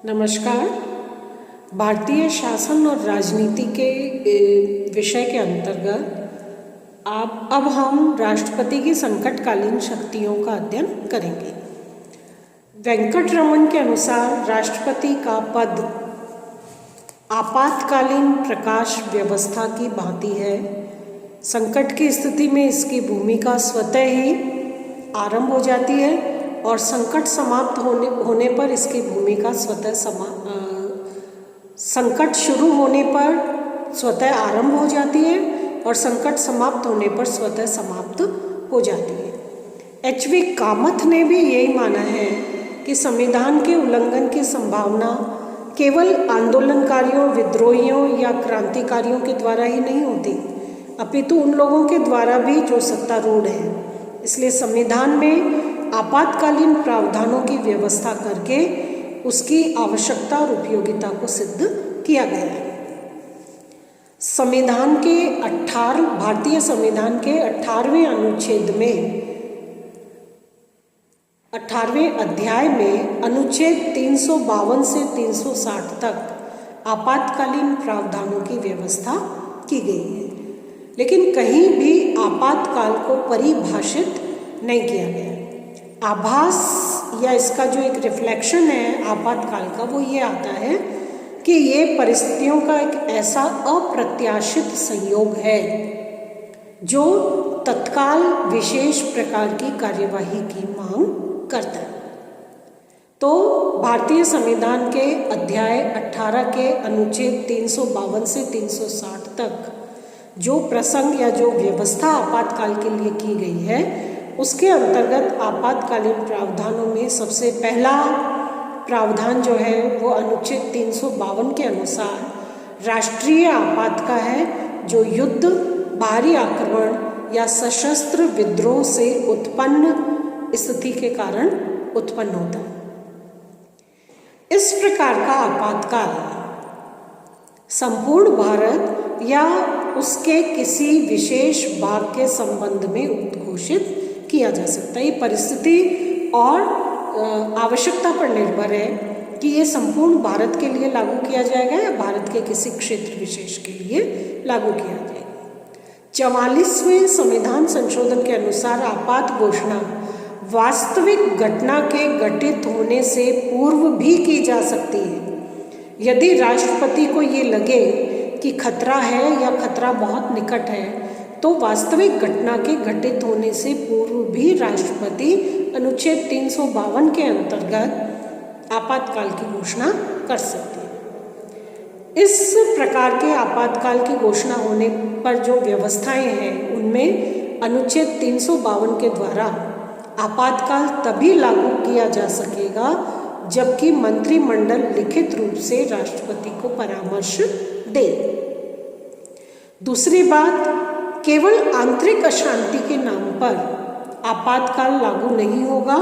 नमस्कार। भारतीय शासन और राजनीति के विषय के अंतर्गत अब हम राष्ट्रपति की संकटकालीन शक्तियों का अध्ययन करेंगे। वेंकटरमन के अनुसार राष्ट्रपति का पद आपातकालीन प्रकाश व्यवस्था की भांति है। संकट की स्थिति में इसकी भूमिका स्वतः ही आरंभ हो जाती है और संकट समाप्त होने पर इसकी भूमिका संकट शुरू होने पर स्वतः आरंभ हो जाती है और संकट समाप्त होने पर स्वतः समाप्त हो जाती है। एच.वी. कामथ ने भी यही माना है कि संविधान के उल्लंघन की संभावना केवल आंदोलनकारियों, विद्रोहियों या क्रांतिकारियों के द्वारा ही नहीं होती, अपितु उन लोगों के द्वारा भी जो सत्तारूढ़ हैं। इसलिए संविधान में आपातकालीन प्रावधानों की व्यवस्था करके उसकी आवश्यकता और उपयोगिता को सिद्ध किया गया है। भारतीय संविधान के 18वें अनुच्छेद में 18वें अध्याय में अनुच्छेद 352 से 360 तक आपातकालीन प्रावधानों की व्यवस्था की गई है, लेकिन कहीं भी आपातकाल को परिभाषित नहीं किया गया। आभास या इसका जो एक रिफ्लेक्शन है आपातकाल का, वो ये आता है कि ये परिस्थितियों का एक ऐसा अप्रत्याशित संयोग है जो तत्काल विशेष प्रकार की कार्यवाही की मांग करता है। तो भारतीय संविधान के अध्याय 18 के अनुच्छेद 352 से 360 तक जो प्रसंग या जो व्यवस्था आपातकाल के लिए की गई है, उसके अंतर्गत आपातकालीन प्रावधानों में सबसे पहला प्रावधान जो है वो अनुच्छेद 352 के अनुसार राष्ट्रीय आपात का है, जो युद्ध, बाहरी आक्रमण या सशस्त्र विद्रोह से उत्पन्न स्थिति के कारण उत्पन्न होता है। इस प्रकार का आपातकाल संपूर्ण भारत या उसके किसी विशेष भाग के संबंध में उद्घोषित किया जा सकता है। ये परिस्थिति और आवश्यकता पर निर्भर है कि ये संपूर्ण भारत के लिए लागू किया जाएगा या भारत के किसी क्षेत्र विशेष के लिए लागू किया जाएगा। 44वें संविधान संशोधन के अनुसार आपात घोषणा वास्तविक घटना के घटित होने से पूर्व भी की जा सकती है। यदि राष्ट्रपति को ये लगे कि खतरा है या खतरा बहुत निकट है, तो वास्तविक घटना के घटित होने से पूर्व भी राष्ट्रपति अनुच्छेद 352 के अंतर्गत आपातकाल की घोषणा कर सकते हैं। इस प्रकार के आपातकाल की घोषणा होने पर जो व्यवस्थाएं हैं, उनमें अनुच्छेद 352 के द्वारा आपातकाल तभी लागू किया जा सकेगा जबकि मंत्रिमंडल लिखित रूप से राष्ट्रपति को परामर्श दे। दूसरी बात, केवल आंतरिक अशांति के नाम पर आपातकाल लागू नहीं होगा,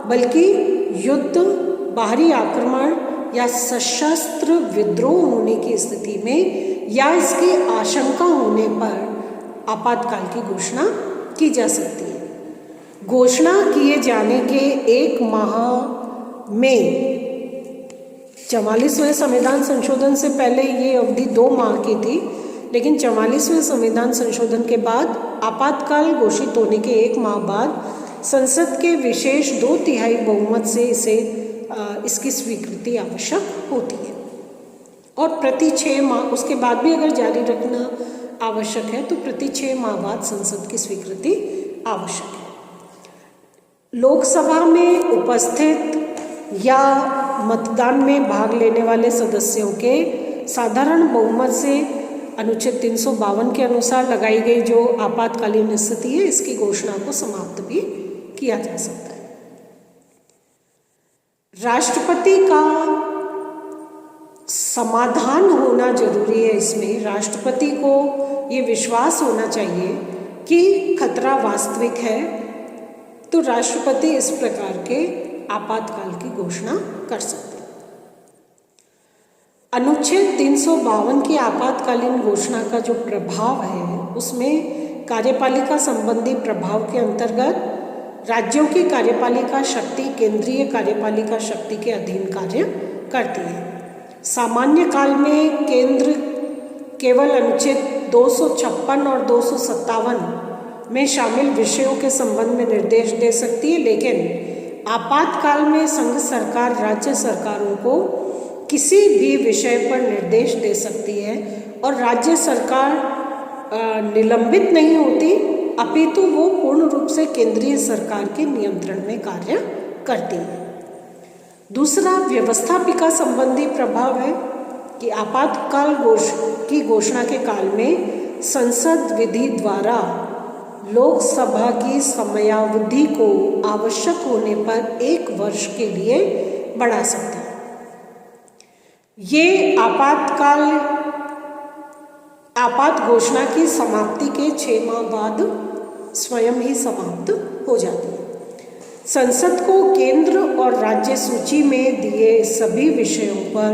बल्कि युद्ध, बाहरी आक्रमण या सशस्त्र विद्रोह होने की स्थिति में या इसकी आशंका होने पर आपातकाल की घोषणा की जा सकती है। घोषणा किए जाने के 1 माह में 44वें संविधान संशोधन से पहले ये अवधि 2 माह की थी, लेकिन 44वें संविधान संशोधन के बाद आपातकाल घोषित होने के 1 माह बाद संसद के विशेष 2/3 बहुमत से इसकी स्वीकृति आवश्यक होती है और प्रति 6 माह, उसके बाद भी अगर जारी रखना आवश्यक है तो प्रति 6 माह बाद संसद की स्वीकृति आवश्यक है। लोकसभा में उपस्थित या मतदान में भाग लेने वाले सदस्यों के साधारण बहुमत से अनुच्छेद 352 के अनुसार लगाई गई जो आपातकालीन स्थिति है, इसकी घोषणा को समाप्त भी किया जा सकता है। राष्ट्रपति का समाधान होना जरूरी है। इसमें राष्ट्रपति को ये विश्वास होना चाहिए कि खतरा वास्तविक है, तो राष्ट्रपति इस प्रकार के आपातकाल की घोषणा कर सकते हैं। अनुच्छेद 352 की आपातकालीन घोषणा का जो प्रभाव है, उसमें कार्यपालिका संबंधी प्रभाव के अंतर्गत राज्यों की कार्यपालिका शक्ति केंद्रीय कार्यपालिका शक्ति के अधीन कार्य करती है। सामान्य काल में केंद्र केवल अनुच्छेद 256 और 257 में शामिल विषयों के संबंध में निर्देश दे सकती है, लेकिन आपातकाल में संघ सरकार राज्य सरकारों को किसी भी विषय पर निर्देश दे सकती है और राज्य सरकार निलंबित नहीं होती, अपितु वो पूर्ण रूप से केंद्रीय सरकार के नियंत्रण में कार्य करती है। दूसरा व्यवस्थापिका संबंधी प्रभाव है कि आपातकाल की घोषणा के काल में संसद विधि द्वारा लोकसभा की समयावधि को आवश्यक होने पर 1 वर्ष के लिए बढ़ा सकता है। ये आपात घोषणा की समाप्ति के 6 माह बाद स्वयं ही समाप्त हो जाती है। संसद को केंद्र और राज्य सूची में दिए सभी विषयों पर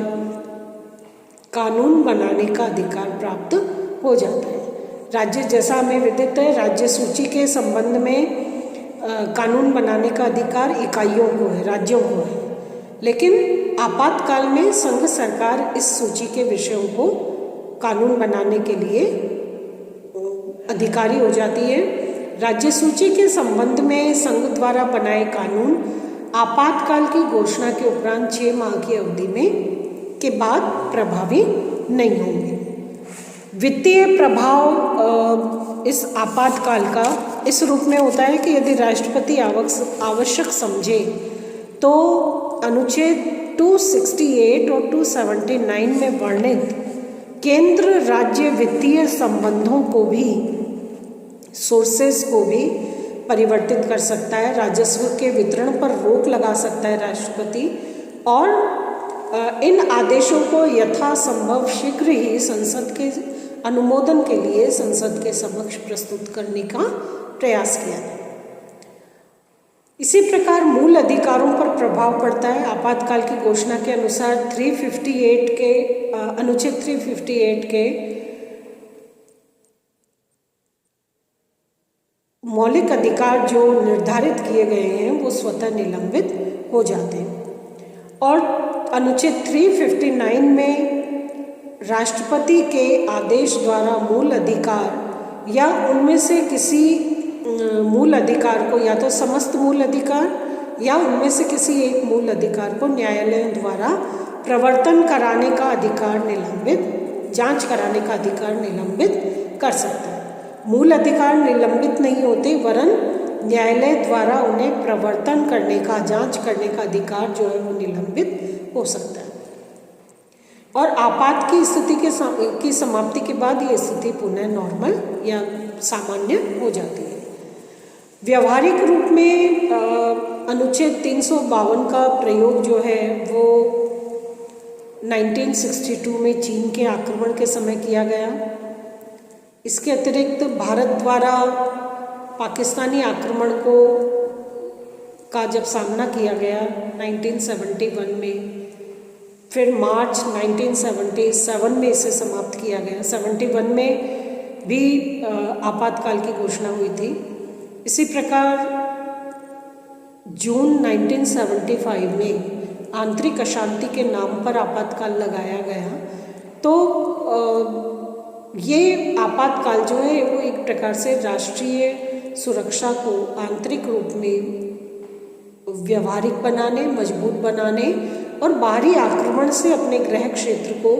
कानून बनाने का अधिकार प्राप्त हो जाता है। राज्य, जैसा हमें विदित है, राज्य सूची के संबंध में कानून बनाने का अधिकार इकाइयों को है, राज्यों को है, लेकिन आपातकाल में संघ सरकार इस सूची के विषयों को कानून बनाने के लिए अधिकारी हो जाती है। राज्य सूची के संबंध में संघ द्वारा बनाए कानून आपातकाल की घोषणा के उपरांत 6 माह की अवधि में के बाद प्रभावी नहीं होंगे। वित्तीय प्रभाव इस आपातकाल का इस रूप में होता है कि यदि राष्ट्रपति आवश्यक समझे तो अनुच्छेद 268 और 279 में वर्णित केंद्र राज्य वित्तीय संबंधों को भी, सोर्सेस को भी परिवर्तित कर सकता है। राजस्व के वितरण पर रोक लगा सकता है राष्ट्रपति, और इन आदेशों को यथासंभव शीघ्र ही संसद के अनुमोदन के लिए संसद के समक्ष प्रस्तुत करने का प्रयास किया है। इसी प्रकार मूल अधिकारों पर प्रभाव पड़ता है। आपातकाल की घोषणा के अनुसार 358 के अनुच्छेद 358 के मौलिक अधिकार जो निर्धारित किए गए हैं वो स्वतः निलंबित हो जाते हैं। और अनुच्छेद 359 में राष्ट्रपति के आदेश द्वारा मूल अधिकार या उनमें से किसी मूल अधिकार को, या तो समस्त मूल अधिकार या उनमें से किसी एक मूल अधिकार को न्यायालय द्वारा प्रवर्तन कराने का अधिकार निलंबित, जांच कराने का अधिकार निलंबित कर सकता है। मूल अधिकार निलंबित नहीं होते, वरन न्यायालय द्वारा उन्हें प्रवर्तन करने का, जांच करने का अधिकार जो है वो निलंबित हो सकता है। और आपात की स्थिति की समाप्ति के बाद ये स्थिति पुनः नॉर्मल या सामान्य हो जाती है। व्यवहारिक रूप में अनुच्छेद 352 का प्रयोग जो है वो 1962 में चीन के आक्रमण के समय किया गया। इसके अतिरिक्त भारत द्वारा पाकिस्तानी आक्रमण का जब सामना किया गया 1971 में, फिर मार्च 1977 में इसे समाप्त किया गया। 71 में भी आपातकाल की घोषणा हुई थी। इसी प्रकार जून 1975 में आंतरिक अशांति के नाम पर आपातकाल लगाया गया। तो ये आपातकाल जो है वो एक प्रकार से राष्ट्रीय सुरक्षा को आंतरिक रूप में व्यवहारिक बनाने, मजबूत बनाने और बाहरी आक्रमण से अपने गृह क्षेत्र को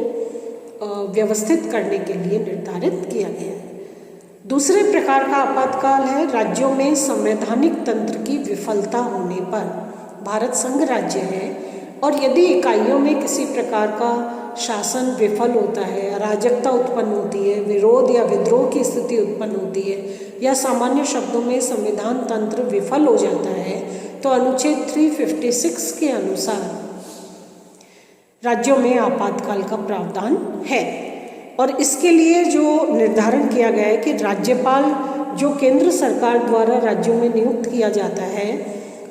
व्यवस्थित करने के लिए निर्धारित किया गया है। दूसरे प्रकार का आपातकाल है राज्यों में संवैधानिक तंत्र की विफलता होने पर। भारत संघ राज्य है और यदि इकाइयों में किसी प्रकार का शासन विफल होता है, अराजकता उत्पन्न होती है, विरोध या विद्रोह की स्थिति उत्पन्न होती है, या सामान्य शब्दों में संविधान तंत्र विफल हो जाता है, तो अनुच्छेद 356 के अनुसार राज्यों में आपातकाल का प्रावधान है। और इसके लिए जो निर्धारण किया गया है कि राज्यपाल जो केंद्र सरकार द्वारा राज्यों में नियुक्त किया जाता है,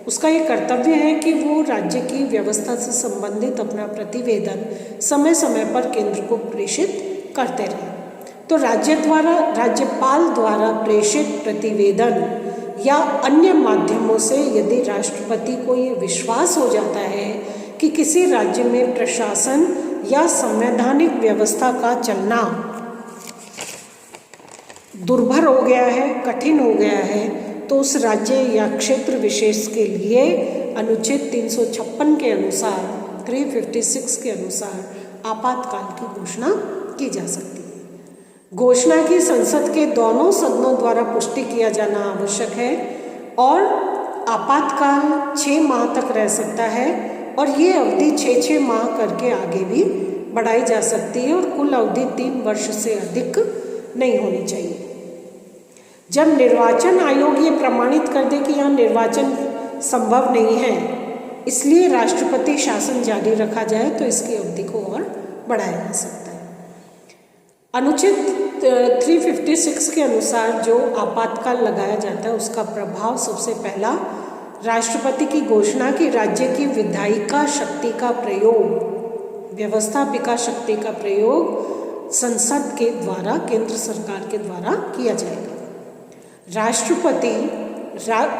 उसका ये कर्तव्य है कि वो राज्य की व्यवस्था से संबंधित अपना प्रतिवेदन समय समय पर केंद्र को प्रेषित करते रहे। तो राज्यपाल द्वारा प्रेषित प्रतिवेदन या अन्य माध्यमों से यदि राष्ट्रपति को ये विश्वास हो जाता है कि किसी राज्य में प्रशासन या संवैधानिक व्यवस्था का चलना दुर्भर हो गया है, कठिन हो गया है, तो उस राज्य या क्षेत्र विशेष के लिए अनुच्छेद 356 के अनुसार 356 के अनुसार आपातकाल की घोषणा की जा सकती है। घोषणा की संसद के दोनों सदनों द्वारा पुष्टि किया जाना आवश्यक है और आपातकाल 6 माह तक रह सकता है और ये अवधि 6-6 माह करके आगे भी बढ़ाई जा सकती है और कुल अवधि 3 वर्ष से अधिक नहीं होनी चाहिए। जब निर्वाचन आयोग ये प्रमाणित कर दे कि यहाँ निर्वाचन संभव नहीं है, इसलिए राष्ट्रपति शासन जारी रखा जाए, तो इसकी अवधि को और बढ़ाया जा सकता है। अनुच्छेद 356 के अनुसार जो आपातकाल लगाया जाता है उसका प्रभाव सबसे पहला राष्ट्रपति की घोषणा की राज्य की विधायिका शक्ति का प्रयोग, व्यवस्थापिका शक्ति का प्रयोग संसद के द्वारा, केंद्र सरकार के द्वारा किया जाएगा। राष्ट्रपति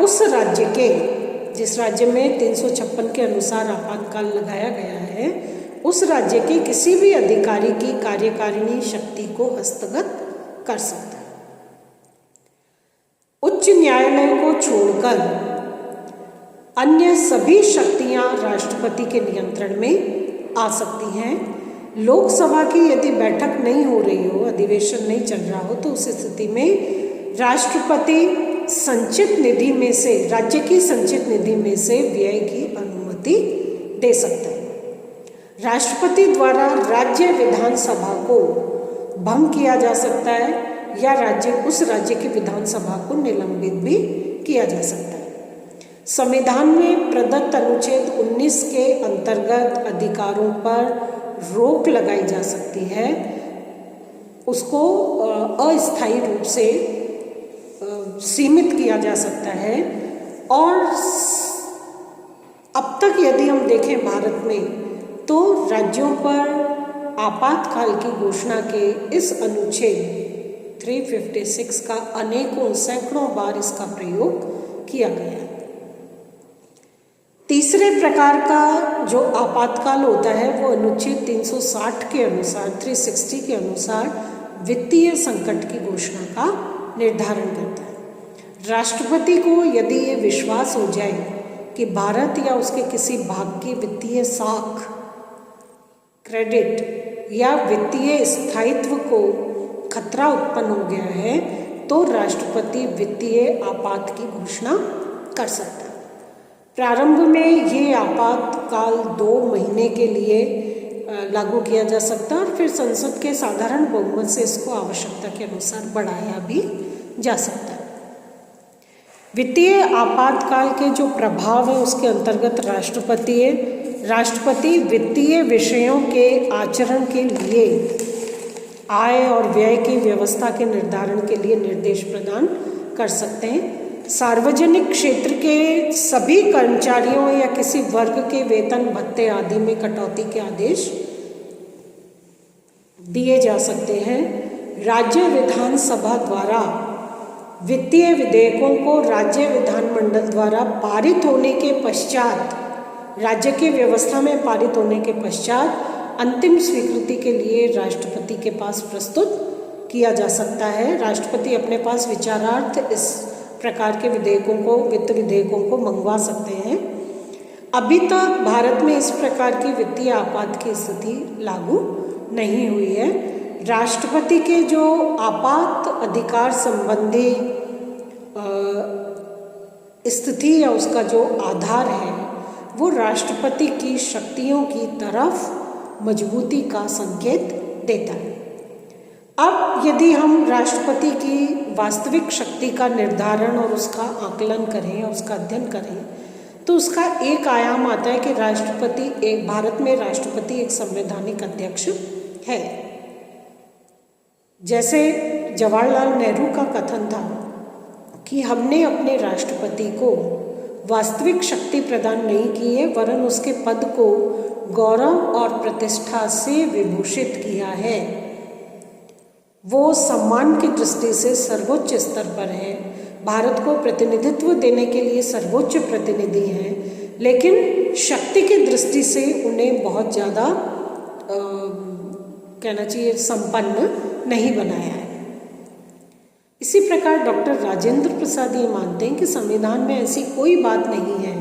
उस राज्य के, जिस राज्य में 356 के अनुसार आपातकाल लगाया गया है, उस राज्य के किसी भी अधिकारी की कार्यकारिणी शक्ति को हस्तगत कर सकता है। उच्च न्यायालय को छोड़कर अन्य सभी शक्तियां राष्ट्रपति के नियंत्रण में आ सकती हैं। लोकसभा की यदि बैठक नहीं हो रही हो, अधिवेशन नहीं चल रहा हो, तो उस स्थिति में राष्ट्रपति संचित निधि में से, राज्य की संचित निधि में से व्यय की अनुमति दे सकता है। राष्ट्रपति द्वारा राज्य विधानसभा को भंग किया जा सकता है या उस राज्य की विधानसभा को निलंबित भी किया जा सकता है। संविधान में प्रदत्त अनुच्छेद 19 के अंतर्गत अधिकारों पर रोक लगाई जा सकती है, उसको अस्थायी रूप से सीमित किया जा सकता है। और अब तक यदि हम देखें भारत में, तो राज्यों पर आपातकाल की घोषणा के इस अनुच्छेद 356 का अनेकों सैकड़ों बार इसका प्रयोग किया गया है। तीसरे प्रकार का जो आपातकाल होता है वो अनुच्छेद 360 के अनुसार, 360 के अनुसार वित्तीय संकट की घोषणा का निर्धारण करता है। राष्ट्रपति को यदि ये विश्वास हो जाए कि भारत या उसके किसी भाग की वित्तीय साख, क्रेडिट या वित्तीय स्थायित्व को खतरा उत्पन्न हो गया है, तो राष्ट्रपति वित्तीय आपात की घोषणा कर सकता है। प्रारंभ में ये आपातकाल 2 महीने के लिए लागू किया जा सकता है और फिर संसद के साधारण बहुमत से इसको आवश्यकता के अनुसार बढ़ाया भी जा सकता है। वित्तीय आपातकाल के जो प्रभाव है उसके अंतर्गत राष्ट्रपति वित्तीय विषयों के आचरण के लिए आय और व्यय की व्यवस्था के निर्धारण के लिए निर्देश प्रदान कर सकते हैं। सार्वजनिक क्षेत्र के सभी कर्मचारियों या किसी वर्ग के वेतन भत्ते आदि में कटौती के आदेश दिए जा सकते हैं। राज्य विधानसभा द्वारा वित्तीय विधेयकों को राज्य विधानमंडल द्वारा पारित होने के पश्चात, राज्य की व्यवस्था में पारित होने के पश्चात अंतिम स्वीकृति के लिए राष्ट्रपति के पास प्रस्तुत किया जा सकता है। राष्ट्रपति अपने पास विचारार्थ इस प्रकार के विधेयकों को, वित्त विधेयकों को मंगवा सकते हैं। अभी तक भारत में इस प्रकार की वित्तीय आपात की स्थिति लागू नहीं हुई है। राष्ट्रपति के जो आपात अधिकार संबंधी स्थिति या उसका जो आधार है वो राष्ट्रपति की शक्तियों की तरफ मजबूती का संकेत देता है। अब यदि हम राष्ट्रपति की वास्तविक शक्ति का निर्धारण और उसका आकलन करें और उसका अध्ययन करें, तो उसका एक आयाम आता है कि भारत में राष्ट्रपति एक संवैधानिक अध्यक्ष है। जैसे जवाहरलाल नेहरू का कथन था कि हमने अपने राष्ट्रपति को वास्तविक शक्ति प्रदान नहीं की है, वरन उसके पद को गौरव और प्रतिष्ठा से विभूषित किया है। वो सम्मान की दृष्टि से सर्वोच्च स्तर पर है, भारत को प्रतिनिधित्व देने के लिए सर्वोच्च प्रतिनिधि हैं, लेकिन शक्ति की दृष्टि से उन्हें बहुत ज़्यादा कहना चाहिए संपन्न नहीं बनाया है। इसी प्रकार डॉक्टर राजेंद्र प्रसाद ये मानते हैं कि संविधान में ऐसी कोई बात नहीं है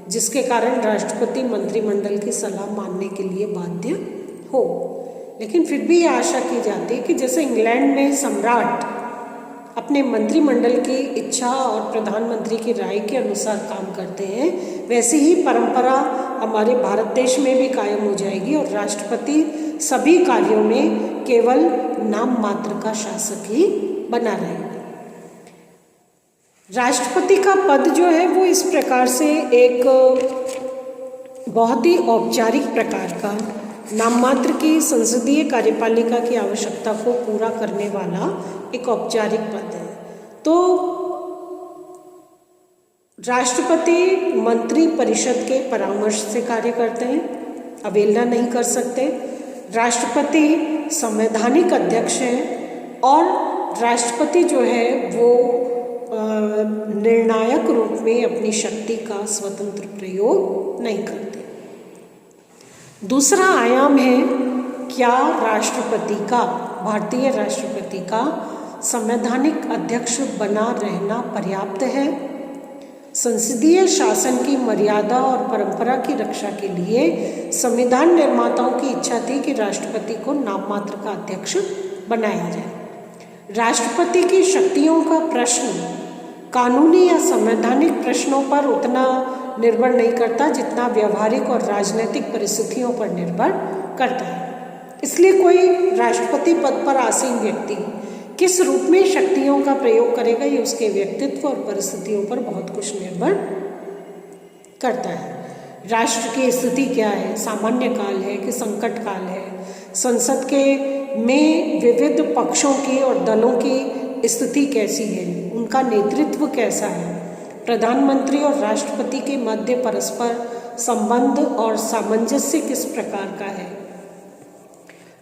जिसके कारण राष्ट्रपति मंत्रिमंडल की सलाह मानने के लिए बाध्य हो। लेकिन फिर भी ये आशा की जाती है कि जैसे इंग्लैंड में सम्राट अपने मंत्रिमंडल की इच्छा और प्रधानमंत्री की राय के अनुसार काम करते हैं, वैसी ही परंपरा हमारे भारत देश में भी कायम हो जाएगी और राष्ट्रपति सभी कार्यों में केवल नाम मात्र का शासक ही बना रहेगा। राष्ट्रपति का पद जो है वो इस प्रकार से एक बहुत ही औपचारिक प्रकार का नाम मात्र की संसदीय कार्यपालिका की आवश्यकता को पूरा करने वाला एक औपचारिक पद है। तो राष्ट्रपति मंत्री परिषद के परामर्श से कार्य करते हैं, अवहेलना नहीं कर सकते। राष्ट्रपति संवैधानिक अध्यक्ष हैं और राष्ट्रपति जो है वो निर्णायक रूप में अपनी शक्ति का स्वतंत्र प्रयोग नहीं करते। दूसरा आयाम है क्या राष्ट्रपति का, भारतीय राष्ट्रपति का संवैधानिक अध्यक्ष बना रहना पर्याप्त है? संसदीय शासन की मर्यादा और परंपरा की रक्षा के लिए संविधान निर्माताओं की इच्छा थी कि राष्ट्रपति को नाम मात्र का अध्यक्ष बनाया जाए। राष्ट्रपति की शक्तियों का प्रश्न कानूनी या संवैधानिक प्रश्नों पर उतना निर्भर नहीं करता जितना व्यवहारिक और राजनीतिक परिस्थितियों पर निर्भर करता है। इसलिए कोई राष्ट्रपति पद पर आसीन व्यक्ति किस रूप में शक्तियों का प्रयोग करेगा ये उसके व्यक्तित्व और परिस्थितियों पर बहुत कुछ निर्भर करता है। राष्ट्र की स्थिति क्या है, सामान्य काल है कि संकट काल है, संसद के में विविध पक्षों की और दलों की स्थिति कैसी है, उनका नेतृत्व कैसा है, प्रधानमंत्री और राष्ट्रपति के मध्य परस्पर संबंध और सामंजस्य किस प्रकार का है,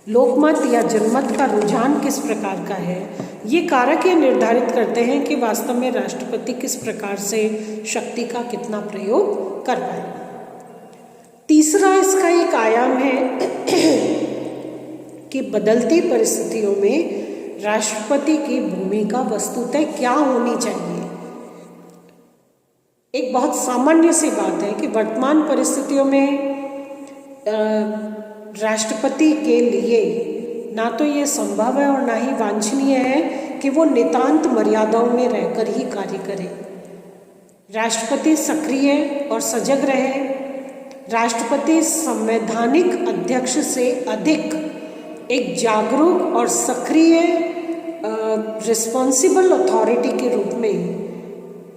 लोकमत या जनमत का रुझान किस प्रकार का है, ये कारक ये निर्धारित करते हैं कि वास्तव में राष्ट्रपति किस प्रकार से शक्ति का कितना प्रयोग कर पाएगा। तीसरा इसका एक आयाम है कि बदलती परिस्थितियों में राष्ट्रपति की भूमिका वस्तुतः क्या होनी चाहिए। एक बहुत सामान्य सी बात है कि वर्तमान परिस्थितियों में राष्ट्रपति के लिए ना तो ये संभव है और ना ही वांछनीय है कि वो नितांत मर्यादाओं में रहकर ही कार्य करे। राष्ट्रपति सक्रिय और सजग रहे। राष्ट्रपति संवैधानिक अध्यक्ष से अधिक एक जागरूक और सक्रिय रिस्पॉन्सिबल अथॉरिटी के रूप में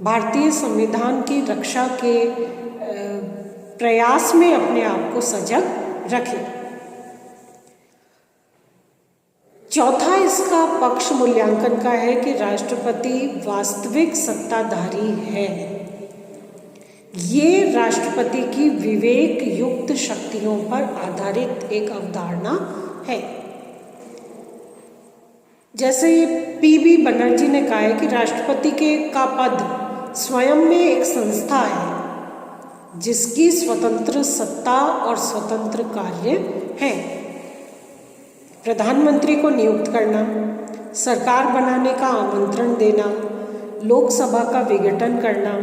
भारतीय संविधान की रक्षा के प्रयास में अपने आप को सजग रखे। चौथा इसका पक्ष मूल्यांकन का है कि राष्ट्रपति वास्तविक सत्ताधारी है। ये राष्ट्रपति की विवेक युक्त शक्तियों पर आधारित एक अवधारणा है। जैसे पीबी बनर्जी ने कहा है कि राष्ट्रपति का पद स्वयं में एक संस्था है जिसकी स्वतंत्र सत्ता और स्वतंत्र कार्य है। प्रधानमंत्री को नियुक्त करना, सरकार बनाने का आमंत्रण देना, लोकसभा का विघटन करना,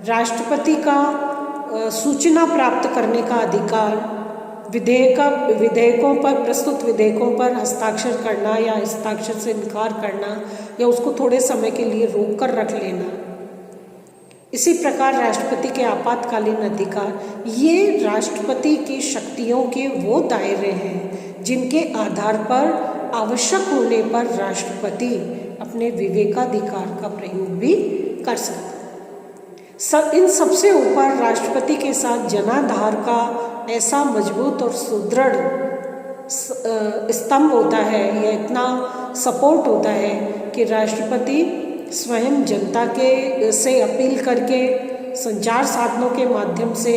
राष्ट्रपति का सूचना प्राप्त करने का अधिकार, विधेयकों पर प्रस्तुत विधेयकों पर हस्ताक्षर करना या हस्ताक्षर से इनकार करना या उसको थोड़े समय के लिए रोक कर रख लेना। इसी प्रकार राष्ट्रपति के आपातकालीन अधिकार, ये राष्ट्रपति की शक्तियों के वो दायरे हैं जिनके आधार पर आवश्यक होने पर राष्ट्रपति अपने विवेकाधिकार का प्रयोग भी कर सकता है। इन सबसे ऊपर राष्ट्रपति के साथ जनाधार का ऐसा मजबूत और सुदृढ़ स्तंभ होता है या इतना सपोर्ट होता है कि राष्ट्रपति स्वयं जनता के से अपील करके संचार साधनों के माध्यम से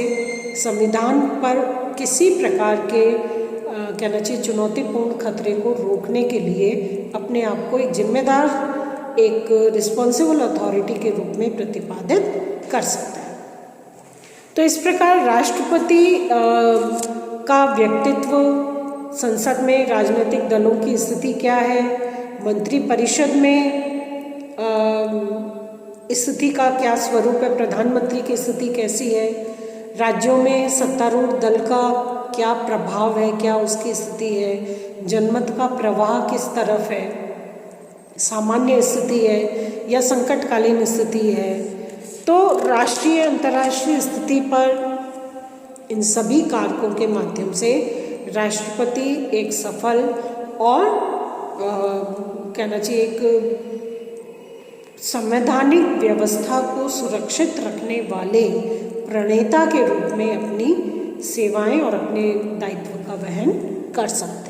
संविधान पर किसी प्रकार के कहना चाहिए चुनौतीपूर्ण खतरे को रोकने के लिए अपने आप को एक जिम्मेदार, एक रिस्पॉन्सिबल अथॉरिटी के रूप में प्रतिपादित कर सकता है। तो इस प्रकार राष्ट्रपति का व्यक्तित्व, संसद में राजनीतिक दलों की स्थिति क्या है, मंत्रिपरिषद में स्थिति का क्या स्वरूप है, प्रधानमंत्री की स्थिति कैसी है, राज्यों में सत्तारूढ़ दल का क्या प्रभाव है, क्या उसकी स्थिति है, जनमत का प्रवाह किस तरफ है, सामान्य स्थिति है या संकटकालीन स्थिति है। तो राष्ट्रीय अंतर्राष्ट्रीय स्थिति पर इन सभी कारकों के माध्यम से राष्ट्रपति एक सफल और कहना चाहिए एक संवैधानिक व्यवस्था को सुरक्षित रखने वाले प्रणेता के रूप में अपनी सेवाएं और अपने दायित्व का वहन कर सकते हैं।